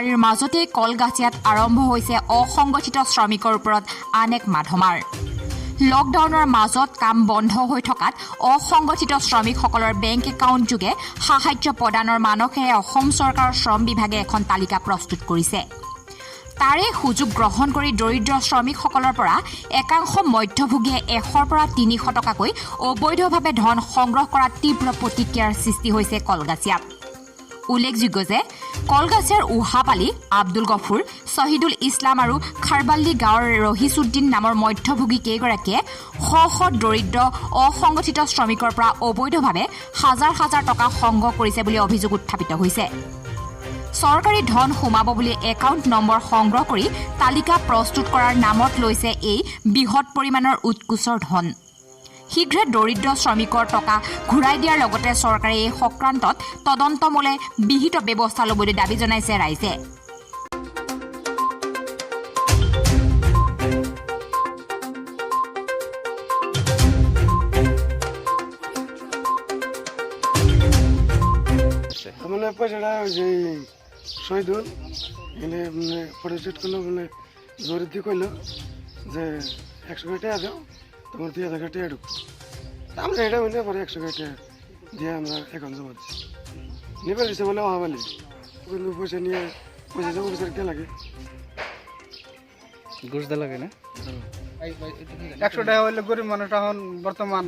মহামাৰীৰ মাজতে কলগাছিয়াত আৰম্ভ হৈছে অসংগঠিত শ্ৰমিকৰ ওপৰত আন এক মাধমাৰ। লকডাউনৰ মাজত কাম বন্ধ হৈ থকাত অসংগঠিত শ্ৰমিকসকলৰ বেংক একাউণ্ট যোগে সাহায্য প্ৰদানৰ মানসেৰে অসম চৰকাৰৰ শ্ৰম বিভাগে এখন তালিকা প্ৰস্তুত কৰিছে। তাৰে সুযোগ গ্ৰহণ কৰি দৰিদ্ৰ শ্ৰমিকসকলৰ পৰা একাংশ মধ্যভোগীয়ে 100 পৰা 300 টকাকৈ অবৈধভাৱে ধন সংগ্ৰহ কৰাত তীব্ৰ প্ৰতিক্ৰিয়াৰ সৃষ্টি হৈছে কলগাছিয়াত। উল্লেখযোগ্য যে কলগাছিয়াৰ উহাপালি আব্দুল গফুৰ, শ্বহীদুল ইছলাম আৰু খাৰবাল্লি গাঁৱৰ ৰহিছুদ্দিন নামৰ মধ্যভোগী কেইগৰাকীয়ে শ দৰিদ্ৰ অসংগঠিত শ্ৰমিকৰ পৰা অবৈধভাৱে হাজাৰ হাজাৰ টকা সংগ্ৰহ কৰিছে বুলি অভিযোগ উত্থাপিত হৈছে। চৰকাৰী ধন সোমাব বুলি একাউণ্ট নম্বৰ সংগ্ৰহ কৰি তালিকা প্ৰস্তুত কৰাৰ নামত লৈছে এই বৃহৎ পৰিমাণৰ উৎকোচৰ ধন। শীঘ্ৰে দৰিদ্ৰ শ্ৰমিকৰ টকা ঘূৰাই দিয়াৰ লগতে চৰকাৰে এই সংক্ৰান্তত তদন্তমূলে বিহিত ব্যৱস্থা ল'বলৈ দাবী জনাইছে ৰাইজে। মানে পয়সাটা যে শহীদুল এনে মানে ফটোশুট করলো মানে জোরে দিয়ে কইলো যে 100 টাকা দাও তোমার 2000 টাকা ঢুকবো। আমরা এটা হইলে পরে 100 টাকা দিয়ে আমরা অ্যাকাউন্ট জমা দিচ্ছি। নিবার দিচ্ছে বলে বলি কিন্তু পয়সা নিয়ে পয়সা জমা পয়সা কে লাগে ঘুষ দেওয়া লাগে না। 100 টাকা হইলে গরিব মানুষ এখন বর্তমান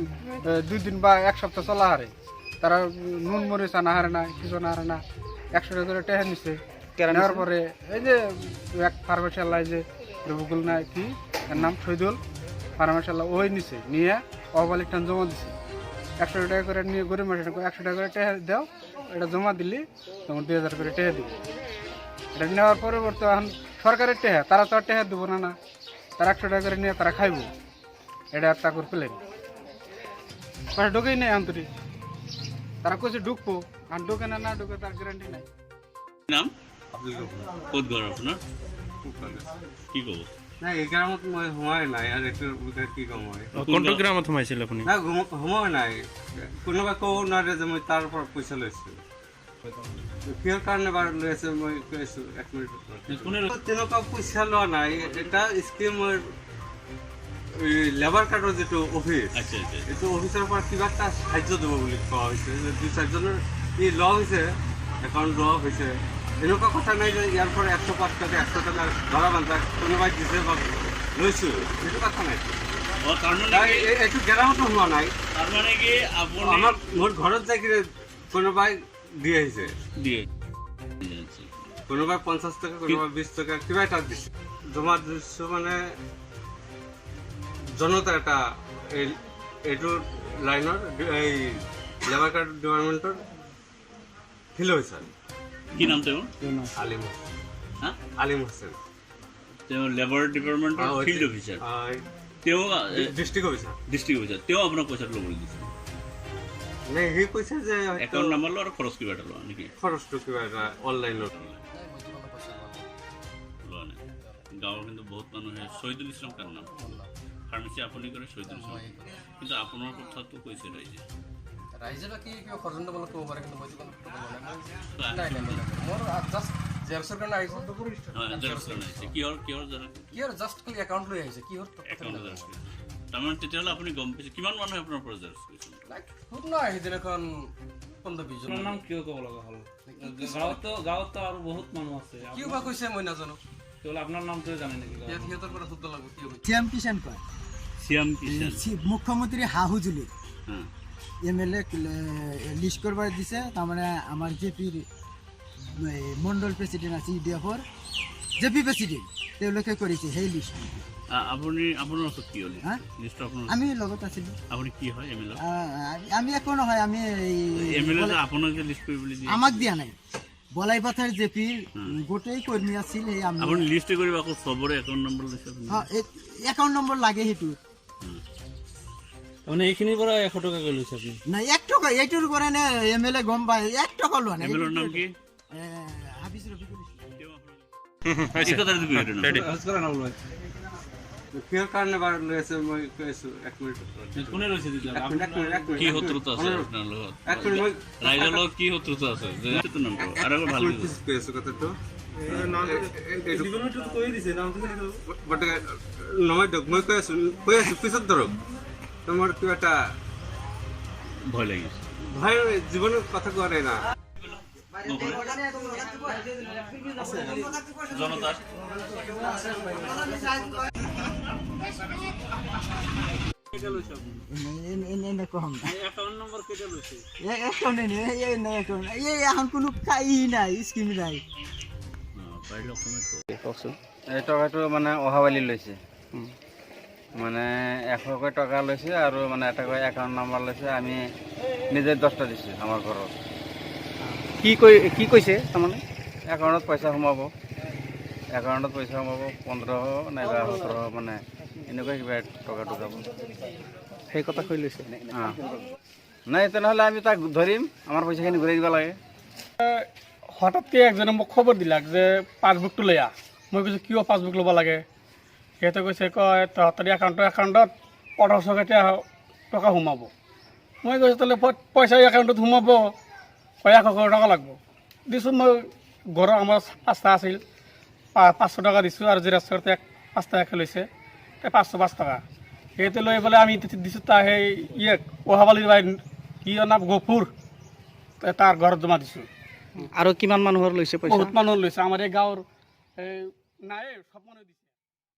2 দিন বা 1 সপ্তাহ চলা হারে, তারা নুন মরিচ আনা হারে না, কিছু না হারে না। 100 টাকা করে টেহা নিচ্ছে নেওয়ার পরে এই যে এক ফার্মেশাল্লাহ যে রবিকুল না কি এর নাম শহীদুল ফার্মেশাল্লাহ ওই নিছে নিয়ে অবালিক টান জমা দিছে। 100 টাকা করে নিয়ে গরিব মানুষ 100 টাকা করে টেহা দাও, এটা জমা দিলি তখন 2000 করে টেহা দিবে। এটা নেওয়ার পরিবর্তে এখন সরকারের টেহা, তারা তো আর টেহা দেবো না, তারা 100 টাকা করে নিয়ে তারা খাইব। এটা আর তাকর পেলেন পয়সা ঢুকেই নেই আন্তরিক, তারা কইছে ঢুকবো আর ঢুকে না ঢুকে তার গ্যারান্টি নাই। নাম ক'ত ঘৰ আপোনাৰ? কি ক'ব? নাই এই গ্ৰামত মই সোমাই নাই আৰু এইটোৰ ভিতৰত কি ক'ম মই। কোনটো গ্ৰামত সোমাইছিল আপুনি? নাই সোমাই নাই, কোনোবাই ক'ব নোৱাৰে যে মই তাৰ পৰা পইচা লৈছোঁ। কিহৰ কাৰণে বাৰু লৈ আছে মই কৈছোঁ 1 মিনিট। তেনেকুৱা পইচা লোৱা নাই, এটা স্কিমৰ লেবাৰ কাৰ্ডৰ যিটো অফিচ, এইটো অফিচৰ পৰা কিবা এটা সাহায্য দিব বুলি কোৱা হৈছে। 2-4জনৰ ই লোৱা হৈছে, একাউণ্ট লোৱা হৈছে। এনেকুৱা কথা নাই যে ইয়াৰ পৰা 105 টকা 100 টকা ধৰা বান্ধা কোনোবাই দিছে বা লৈছোঁ, সেইটো কথা নাই। এইটো গেৰামতো হোৱা নাই। তাৰমানে কি আমাৰ মোৰ ঘৰত যাই কিনে কোনোবাই দি আহিছে, কোনোবাই 50 টকা কোনোবাই 20 টকা কিবা এটা দিছে। জমা দিছোঁ মানে জনতা এটা এইটো লাইনৰ এই লেবাৰ কাৰ্ড ডিপাৰ্টমেণ্টৰ ফিল হৈছে। কি নাম তেওঁৰ? আলিম হোসেন। তেওঁ লেবাৰ ডিপাৰ্টমেণ্টৰ ফিল্ড অফিচাৰ। তেওঁ ডিষ্ট্ৰিক্ট অফিচাৰ। তেওঁ আপোনাক পইচাটো ল'বলৈ দিছে? নাই, সি কৈছে যে একাউণ্ট নাম্বাৰ লোৱা আৰু খৰচ কিবা এটা লোৱা নেকি? খৰচটো কিবা এটা অনলাইনত লোৱা নাই। গাঁৱৰ কিন্তু বহুত মানুহে শ্বহীদুল ইছলাম কাৰ নাম ফাৰ্মাচী আপুনি কৰে শ্বহীদুল ইছলাম, কিন্তু আপোনাৰ কথাটো কৈছে ৰাইজে বাকী কিবা ষড়যন্ত্ৰমূলক ক'ব পাৰে, কিন্তু মই নাই মোৰ জাষ্ট জেৰক্সৰ কাৰণে আহিছে। কিহৰ জাষ্ট খালি একাউণ্ট লৈ আহিছে, কিহৰ তাৰমানে তেতিয়াহ'লে আপুনি গম পাইছে কিমান মানুহে আপোনাৰ পৰা জেৰক্স কৰিছে? খুব নাই সেইদিনাখন 15-20 জন। নাম কিয় ক'ব লগা হ'ল? গাঁৱতো আৰু বহুত মানুহ আছে, কিয় বা কৈছে মই নাজানো। তেতিয়াহ'লে আপোনাৰ নামটোৱে জানে নেকি? সিহঁতৰ পৰা শুদ্ধ লাগিব কিয় শ্যাম কিষাণ কয়, মুখ্যমন্ত্ৰী হাহুজুলি MLA লিস্ট কৰবাৰ দিছে। তাৰমানে আমাৰ জেপিৰ মণ্ডল প্ৰেচিডেণ্ট আছে ইডিএফৰ জেপি প্ৰেচিডেণ্ট, তেওঁলোকে কৰিছে সেই লিষ্ট। আপুনি আপোনাৰ ওচৰত কি হ'ল? আমি লগত আছিলোঁ। আপুনি কি হয় MLA? আমি একো নহয়, আমি MLA আপোনাক যে লিষ্ট কৰিবলৈ দিয়ে আমাক দিয়া নাই। বলাইপাথাৰ জেপিৰ গোটেই কৰ্মী আছিল। সেই আপুনি লিষ্ট কৰিব আকৌ চবৰে একাউণ্ট নম্বৰ লৈছে? একাউণ্ট নম্বৰ লাগে সেইটো। মানে এইখিনিৰ পৰা 100 টকাকৈ লৈছে আপুনি? নাই, 1 টকা এইটোৰ পৰা নে MLA গম পায়, 1 টকা লোৱা নাই। MLAৰ নাম কি? হাফিজ ৰফিকুল কিহৰ কাৰণে বাৰু লৈ আছে মই কৈছোঁ 1 মিনিট। কোনে লৈছে? কি শত্ৰুতা আছে আপোনাৰ লগত? ৰাইজৰ লগত কি শত্ৰুতা আছে? কৈ আছোঁ কথাটো বাট নহয় দিয়ক মই কৈ আছো পিছত ধৰক তোমাৰ কিবা এটা ভয় লাগিছে ভয় জীৱনৰ কথা কোৱা নাই না জনতাৰ এনে কম একাউন্ট নম্বৰ কেটে লইছে একাউন্ট এখন কোনো কাই নাই স্কিম নাই পাৰিলে অসমত এই টকাটো মানে অহাবালি লৈছে মানে 100কৈ টকা লৈছে আৰু মানে এটাকৈ একাউণ্ট নাম্বাৰ লৈছে আমি নিজে 10টা দিছোঁ আমাৰ ঘৰত কি কৈছে তাৰমানে একাউণ্টত পইচা সোমাব 15 নাইবা 17 মানে এনেকুৱা কিবা টকাটো যাব সেই কথা কৈ লৈছে নাই তেনেহ'লে আমি তাক ধৰিম আমাৰ পইচাখিনি ঘূৰাই দিব লাগে হঠাৎকে একজনে মোক খবৰ দিলাক যে পাছবুকটো লৈ আহ মই কৈছোঁ কিয় পাছবুক ল'ব লাগে সিহঁতে কৈছে কয় তহঁতৰ একাউণ্টত 1500 টকা সোমাব মই কৈছোঁ তাহলে পইচা একাউণ্টত সোমাব 1,000 টকা লাগব দিছোঁ মই ঘৰৰ আমাৰ 5টা আছিল 500 টকা দিছোঁ আৰু জেৰক্সতে 5 টাকা লৈছে 505 টকা সিহঁতে লৈ পেলাই আমি দিছোঁ তাৰ সেই অহাবালিৰ কি নাম গফুৰ তাৰ ঘৰত জমা দিছোঁ আৰু কিমান মানুহৰ লৈছে পইচা বহুত মানুহ লৈছে আমাৰ এই গাঁৱৰ নাই সব মানুহ দিছে